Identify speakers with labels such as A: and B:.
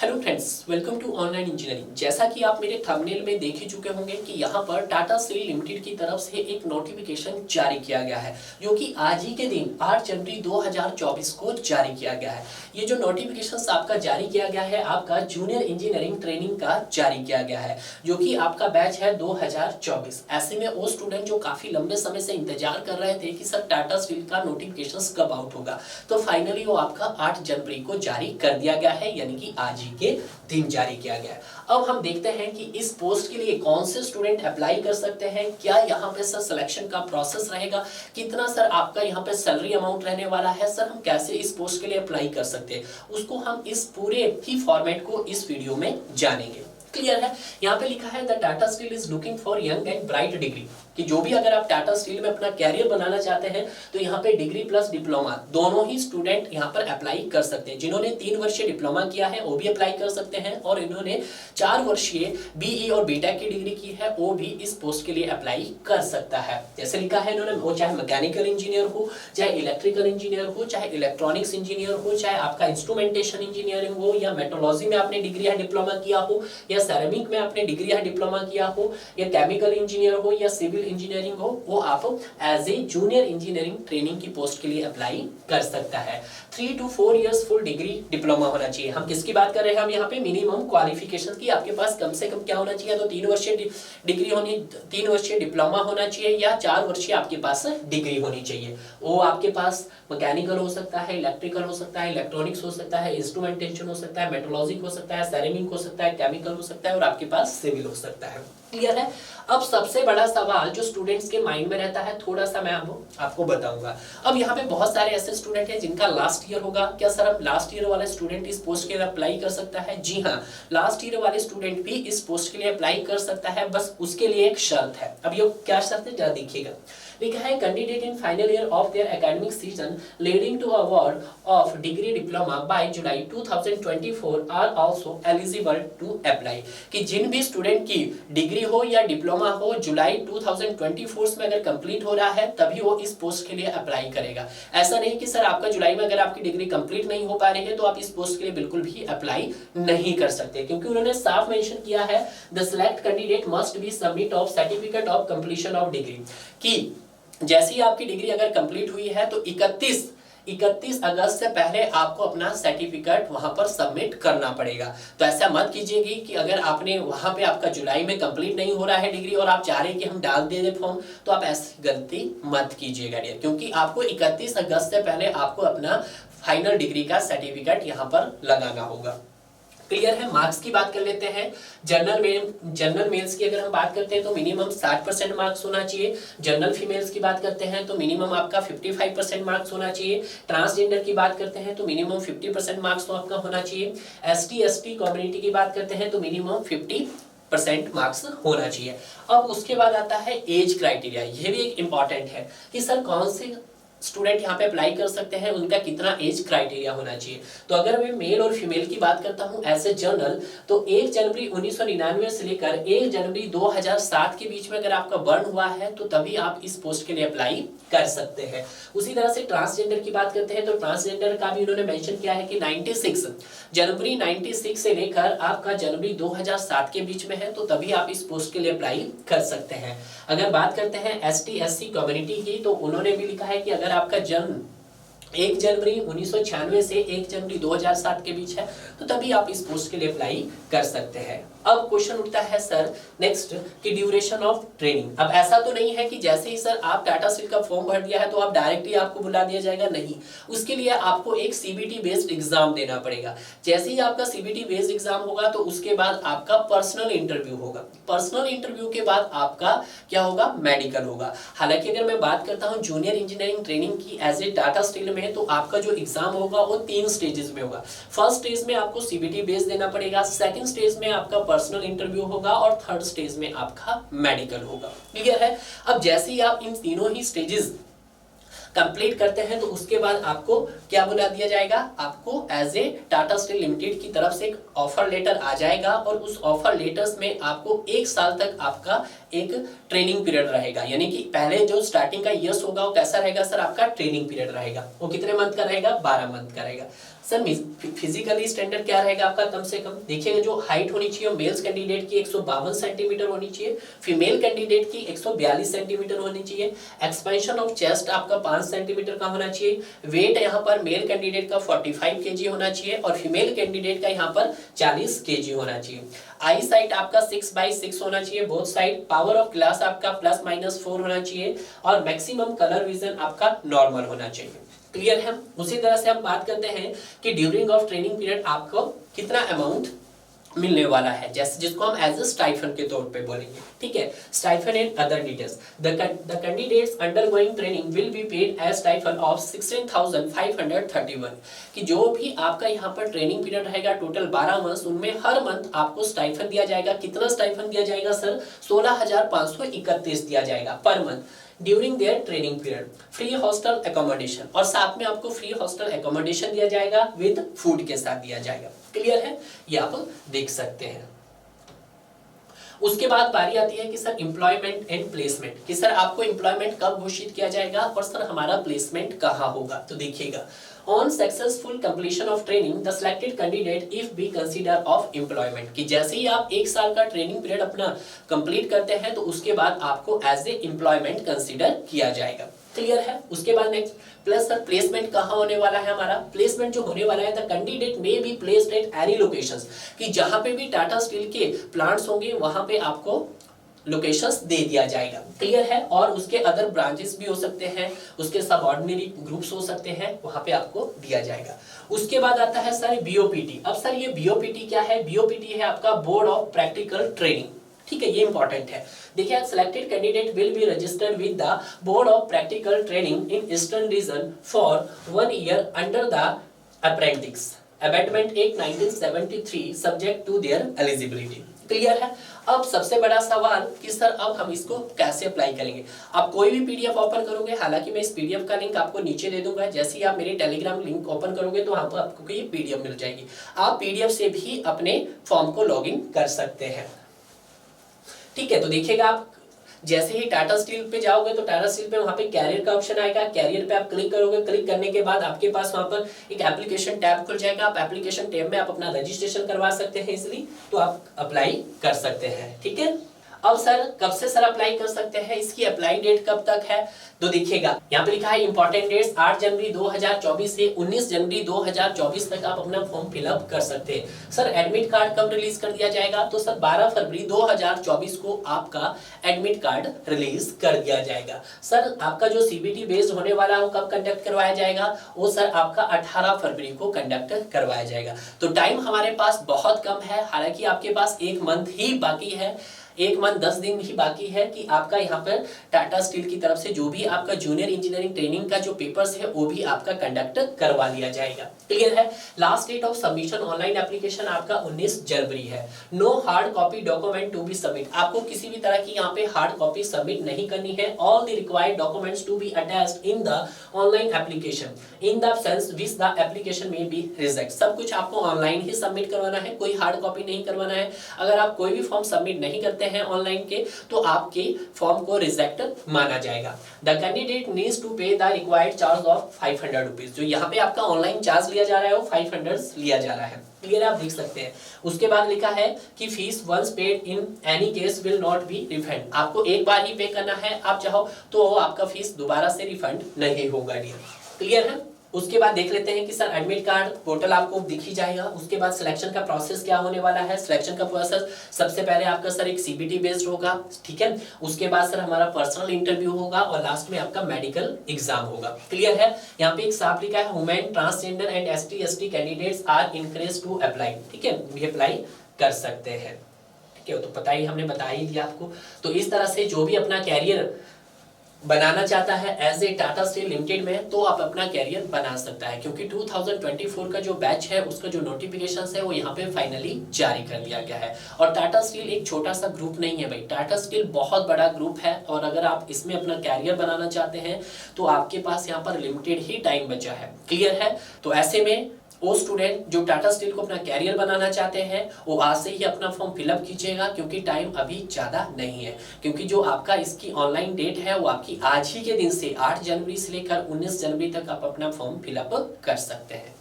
A: Hello friends, welcome to online engineering. जैसा कि आप मेरे थंबनेल में देख ही चुके होंगे कि यहाँ पर टाटा स्टील लिमिटेड की तरफ से एक नोटिफिकेशन जारी किया गया है, जो कि आज ही के दिन 8 जनवरी 2024 को जारी किया गया है। ये जो नोटिफिकेशन आपका जारी किया गया है, आपका जूनियर इंजीनियरिंग ट्रेनिंग का जारी किया गया है, जो कि आपका बैच है 2024। ऐसे में वो स्टूडेंट जो काफी लंबे समय से इंतजार कर रहे थे कि सर टाटा स्टील का नोटिफिकेशन कब आउट होगा, तो फाइनली वो आपका 8 जनवरी को जारी कर दिया गया है, यानी कि आज ही के दिन जारी किया गया है। अब हम देखते हैं कि इस पोस्ट के लिए कौन से स्टूडेंट अप्लाई कर सकते हैं, क्या यहाँ पे सर सिलेक्शन का प्रोसेस रहेगा, कितना सर आपका यहाँ पे सैलरी अमाउंट रहने वाला है, सर हम कैसे इस पोस्ट के लिए अप्लाई कर सकते हैं, उसको हम इस पूरे ही फॉर्मेट को इस वीडियो में जानेंगे। क्लियर है? यहाँ पे लिखा है the Tata steel is looking for young and bright degree, कि जो भी अगर आप टाटा स्टील में अपना कैरियर बनाना चाहते हैं तो यहाँ पे डिग्री प्लस डिप्लोमा दोनों ही स्टूडेंट यहाँ पर अप्लाई कर सकते हैं। जिन्होंने 3 वर्षीय डिप्लोमा किया है वो भी अप्लाई कर सकते हैं, और इन्होंने 4 वर्षीय बीई और बीटेक की डिग्री की है वो भी इस पोस्ट के लिए अप्लाई कर सकता है। जैसे लिखा है इन्होंने, वो चाहे मैकेनिकल इंजीनियर हो, चाहे इलेक्ट्रिकल इंजीनियर हो, चाहे इलेक्ट्रॉनिक्स इंजीनियर हो, चाहे आपका इंस्ट्रूमेंटेशन इंजीनियरिंग हो, या मेट्रोलॉजी में आपने डिग्री या डिप्लोमा किया हो, या सेरेमिक में आपने डिग्री या डिप्लोमा किया हो, या केमिकल इंजीनियर हो, या सिविल इंजीनियरिंग हो, वो आप as a junior engineering training की पोस्ट के लिए अप्लाई कर सकता है। 3 to 4 years full degree diploma होना चाहिए। हम किसकी बात कर रहे हैं? हम यहाँ पे मिनिमम क्वालिफिकेशन की, आपके पास कम से कम क्या होना चाहिए, तो 3 वर्षीय डिग्री होनी, 3 वर्षीय डिप्लोमा होना चाहिए, या 4 वर्षीय आपके पास डिग्री होनी चाहिए। वो आपके पास मैकेनिकल हो सकता है, इलेक्ट्रिकल हो सकता है, इलेक्ट्रॉनिक्स हो सकता है, इंस्ट्रूमेंटेशन हो सकता है, मेट्रोलॉजी हो सकता है, सेरेमिक हो सकता है, केमिकल हो सकता है, और आपके पास सिविल हो सकता है। क्लियर है? अब सबसे बड़ा सवाल जो स्टूडेंट्स के माइंड में रहता है, थोड़ा सा मैं आपको बताऊंगा। अब यहाँ पे बहुत सारे ऐसे स्टूडेंट हैं जिनका लास्ट ईयर होगा। क्या सर अब लास्ट ईयर वाले स्टूडेंट इस पोस्ट के लिए अप्लाई कर सकता है? जी हाँ, लास्ट ईयर वाले स्टूडेंट भी इस पोस्ट के लिए अप्लाई कर सकता है, बस उसके लिए एक शर्त है। अब ये क्या शर्त है, जरा देखिएगा। लिखा है candidate in final year of their academic season leading to award of degree diploma by July 2024 are also eligible to apply, कि जिन भी स्टूडेंट की डिग्री हो या डिप्लोमा हो जुलाई 2024 में अगर कंप्लीट हो रहा है तभी वो इस पोस्ट के लिए अप्लाई करेगा। ऐसा नहीं कि सर आपका जुलाई में अगर आपकी डिग्री कंप्लीट नहीं हो पा रही है तो आप इस पोस्ट के लिए बिल्कुल भी अप्लाई नहीं कर सकते, क्योंकि उन्होंने साफ मेंशन किया है the select candidate must be submit of certificate of completion of degree, कि जैसी आपकी डिग्री अगर कंप्लीट हुई है तो 31 अगस्त से पहले आपको अपना सर्टिफिकेट वहां पर सबमिट करना पड़ेगा। तो ऐसा मत कीजिएगा कि अगर आपने वहां पे आपका जुलाई में कंप्लीट नहीं हो रहा है डिग्री और आप चाह रहे हैं कि हम डाल दे फॉर्म, तो आप ऐसी गलती मत कीजिएगा डियर, क्योंकि आपको 31 अगस्त से पहले आपको अपना फाइनल डिग्री का सर्टिफिकेट यहाँ पर लगाना होगा। क्लियर है? मार्क्स की बात कर लेते हैं। जनरल मेल्स की अगर हम बात करते हैं तो मिनिमम 60% मार्क्स होना चाहिए। जनरल फीमेल्स की बात करते हैं तो मिनिमम आपका 55% मार्क्स होना चाहिए। ट्रांसजेंडर की बात करते हैं तो मिनिमम 50% मार्क्स तो आपका होना चाहिए। ST/ST कम्युनिटी की बात करते हैं तो मिनिमम 50% मार्क्स होना चाहिए। अब उसके बाद आता है एज क्राइटेरिया। यह भी एक इंपॉर्टेंट है कि सर कौन से स्टूडेंट यहाँ पे अप्लाई कर सकते हैं, उनका कितना एज क्राइटेरिया होना चाहिए। तो अगर मैं मेल और फीमेल की बात करता हूँ एज ए जनरल, तो 1 जनवरी 1999 से लेकर 1 जनवरी 2007 के बीच में अगर आपका बर्न हुआ है तो तभी आप इस पोस्ट के लिए अप्लाई कर सकते हैं। उसी तरह से ट्रांसजेंडर की बात करते हैं तो ट्रांसजेंडर का भी उन्होंने मेंशन किया है कि जनवरी 96 से लेकर आपका जनवरी 2007 के बीच में है, तो तभी आप इस पोस्ट के लिए अप्लाई कर सकते हैं। अगर बात करते हैं ST/SC कम्युनिटी की, तो उन्होंने भी लिखा है कि अगर आपका जन्म 1 जनवरी 1996 से 1 जनवरी 2007 के बीच है तो तभी आप इस पोस्ट के लिए अप्लाई कर सकते हैं। अब क्वेश्चन उठता है सर नेक्स्ट कि ड्यूरेशन ऑफ ट्रेनिंग। अब ऐसा तो नहीं है कि जैसे ही सर आप टाटा स्टील का फॉर्म भर दिया है तो आप डायरेक्टली आपको बुला दिया जाएगा, नहीं। उसके लिए आपको एक CBT बेस्ड एग्जाम देना पड़ेगा। जैसे ही आपका CBT बेस्ड एग्जाम होगा तो उसके बाद आपका पर्सनल इंटरव्यू होगा। पर्सनल इंटरव्यू के बाद आपका क्या होगा, मेडिकल होगा। हालांकि अगर मैं बात करता हूँ जूनियर इंजीनियरिंग ट्रेनिंग की एज ए टाटा स्टील में, तो आपका जो एग्जाम होगा वो 3 स्टेजेस में होगा। फर्स्ट स्टेज में आपको CBT बेस देना पड़ेगा, सेकंड स्टेज में आपका पर्सनल इंटरव्यू होगा, और थर्ड स्टेज में आपका मेडिकल होगा। क्लियर है? अब जैसे ही आप इन तीनों ही स्टेजेस कंप्लीट करते हैं तो उसके बाद आपको क्या बुला दिया जाएगा, आपको as a Tata steel limited की तरफ से एक ऑफर लेटर आ जाएगा, और उस ऑफर लेटर्स में आपको 1 साल तक आपका एक ट्रेनिंग पीरियड रहेगा। यानी कि पहले जो स्टार्टिंग का ईयर्स होगा वो कैसा रहेगा सर, आपका ट्रेनिंग पीरियड रहेगा। वो कितने मंथ का रहेगा, 12 मंथ का रहेगा। सर फिजिकली स्टैंडर्ड क्या रहेगा आपका, कम से कम देखिएगा जो हाइट होनी चाहिए मेल्स कैंडिडेट की 152 सेंटीमीटर होनी चाहिए, फीमेल कैंडिडेट की 142 सेंटीमीटर होनी चाहिए। एक्सपेंशन ऑफ चेस्ट आपका 5 सेंटीमीटर का होना चाहिए। वेट यहाँ पर मेल कैंडिडेट का 45 केजी होना चाहिए और फीमेल कैंडिडेट का यहाँ पर 40 केजी होना चाहिए। आई साइट आपका 6/6 होना चाहिए both side. Power of glass आपका +-4 होना चाहिए और मैक्सिमम कलर विजन आपका नॉर्मल होना चाहिए। क्लियर है। उसी तरह से हम बात करते हैं कि ड्यूरिंग ऑफ ट्रेनिंग पीरियड आपको कितना अमाउंट मिलने वाला है, जैसे जिसको हम एज ए स्टाइफन के तौर पे बोलेंगे, ठीक है। Stipend and other details, the candidates undergoing training will be paid as stipend of 16,531, कि जो भी आपका यहाँ पर ट्रेनिंग पीरियड रहेगा टोटल 12 मंथ, उनमें हर मंथ आपको स्टाइफन दिया जाएगा। कितना स्टाइफन दिया जाएगा सर, 16,531 दिया जाएगा per month during their training period. Free hostel accommodation, और साथ में आपको फ्री हॉस्टल एकोमोडेशन दिया जाएगा विद फूड के साथ दिया जाएगा। क्लियर है, ये आप देख सकते हैं। उसके बाद बारी आती है कि सर एम्प्लॉयमेंट एंड प्लेसमेंट, कि सर आपको एम्प्लॉयमेंट कब घोषित किया जाएगा और सर हमारा प्लेसमेंट कहाँ होगा। तो देखिएगा, on successful completion of training the selected candidate if B consider of employment, कि जैसे ही आप 1 साल का ट्रेनिंग पीरियड अपना कंप्लीट करते हैं तो उसके बाद आपको एज ए एम्प्लॉयमेंट कंसीडर किया जाएगा। क्लियर है। उसके बाद नेक्स्ट प्लस सर प्लेसमेंट कहाँ होने वाला है हमारा, प्लेसमेंट जो होने वाला है the candidate may be placed at any locations, कि जहां पे भी टाटा स्टील के प्लांट्स होंगे वहां पे आपको लोकेशंस दे दिया जाएगा। क्लियर है। और उसके अदर ब्रांचेस भी हो सकते हैं, उसके सब ऑर्डिनरी ग्रुप्स हो सकते हैं, वहां पे आपको दिया जाएगा। उसके बाद आता है सर बीओपीटी। अब सर ये बीओपीटी क्या है, बीओपीटी है आपका बोर्ड ऑफ प्रैक्टिकल ट्रेनिंग, ठीक है, ये इंपॉर्टेंट है। देखिए, selected candidate will be registered with the board of practical training in eastern region for 1 year under the apprentice abatement act 1973 subject to their eligibility. Clear है। अब सबसे बड़ा सवाल कि सर अब हम इसको कैसे अप्लाई करेंगे। आप कोई भी पीडीएफ ओपन करोगे, हालांकि मैं इस पीडीएफ का लिंक आपको नीचे दे दूंगा, जैसे ही आप मेरे टेलीग्राम लिंक ओपन करोगे तो आपको ये पीडीएफ मिल जाएगी। आप पीडीएफ से भी अपने फॉर्म को लॉगिन कर सकते हैं, ठीक है। तो देखिएगा, आप जैसे ही टाटा स्टील पे जाओगे तो टाटा स्टील पे वहां पे कैरियर का ऑप्शन आएगा, कैरियर पे आप क्लिक करोगे, क्लिक करने के बाद आपके पास वहां पर एक एप्लीकेशन टैब खुल जाएगा। आप एप्लीकेशन टैब में आप अपना रजिस्ट्रेशन करवा सकते हैं इजीली, तो आप अप्लाई कर सकते हैं, ठीक है। अब सर कब से सर अप्लाई कर सकते हैं, इसकी अप्लाई डेट कब तक है, तो देखिएगा यहाँ पे लिखा है इंपॉर्टेंट डेट्स 8 जनवरी 2024 से 19 जनवरी 2024 तक आप अपना फॉर्म फिलअप कर सकते हैं। सर एडमिट कार्ड कब रिलीज कर दिया जाएगा, तो सर 12 फरवरी 2024 को आपका एडमिट कार्ड रिलीज कर दिया जाएगा। सर आपका जो सीबीटी बेस्ड होने वाला है वो कब कंडक्ट करवाया जाएगा, वो सर आपका 18 फरवरी को कंडक्ट करवाया जाएगा। तो टाइम हमारे पास बहुत कम है, हालांकि आपके पास 1 मंथ ही बाकी है, 1 मंथ 10 दिन ही बाकी है कि आपका यहाँ पर टाटा स्टील की तरफ से जो भी आपका जूनियर इंजीनियरिंग ट्रेनिंग का जो पेपर्स है वो भी आपका कंडक्ट करवा लिया जाएगा। क्लियर है। Last date of submission online application आपका 19 जनवरी है। No hard copy document to be submit, आपको किसी भी तरह की यहाँ पे हार्ड कॉपी सबमिट नहीं करनी है। All the required documents to be attached in the online application in the sense which the application में बी रिजेक्ट, सब कुछ आपको ऑनलाइन ही सबमिट करवाना है, कोई हार्ड कॉपी नहीं करवाना है। अगर आप कोई भी फॉर्म सबमिट नहीं करते हैं ऑनलाइन के तो आपके फॉर्म को रिजेक्ट माना जाएगा। द कैंडिडेट नीड्स टू पे the required charge of 500 rupees, जो यहाँ पे आपका ऑनलाइन चार्ज लिया जा रहा है वो 500 लिया जा रहा है। क्लियर, आप देख सकते हैं। उसके बाद लिखा है कि fees once paid in any case will not be refund, आपको एक बार ही पे करना है, आप चाहो तो आपका फीस दोबारा से रिफंड नहीं होगा। क्लियर है। उसके बाद देख लेते हैं कि सर एडमिट कार्ड पोर्टल आपको दिख ही जाएगा। उसके बाद सिलेक्शन का प्रोसेस क्या होने वाला है, सिलेक्शन का प्रोसेस सबसे पहले आपका सर एक सीबीटी बेस्ड होगा, ठीक है। उसके बाद सर हमारा पर्सनल इंटरव्यू होगा और लास्ट में आपका मेडिकल एग्जाम होगा। क्लियर है। यहाँ पे एक साफ लिखा है women transgender and ST/ST candidates are encouraged to apply, ठीक है, भी अप्लाई कर सकते हैं, ठीक है। तो पता ही हमने बता ही दिया आपको। तो इस तरह से जो भी अपना कैरियर बनाना चाहता है as a Tata steel limited में तो आप अपना कैरियर बना सकता है, क्योंकि 2024 का जो बैच है उसका जो नोटिफिकेशन है वो यहाँ पे फाइनली जारी कर दिया गया है। और टाटा स्टील एक छोटा सा ग्रुप नहीं है भाई, टाटा स्टील बहुत बड़ा ग्रुप है और अगर आप इसमें अपना कैरियर बनाना चाहते हैं तो आपके पास यहाँ पर लिमिटेड ही टाइम बचा है। क्लियर है। तो ऐसे में वो स्टूडेंट जो टाटा स्टील को अपना कैरियर बनाना चाहते हैं वो आज से ही अपना फॉर्म फिलअप कीजिएगा, क्योंकि टाइम अभी ज़्यादा नहीं है। क्योंकि जो आपका इसकी ऑनलाइन डेट है वो आपकी आज ही के दिन से 8 जनवरी से लेकर 19 जनवरी तक आप अपना फॉर्म फिलअप कर सकते हैं।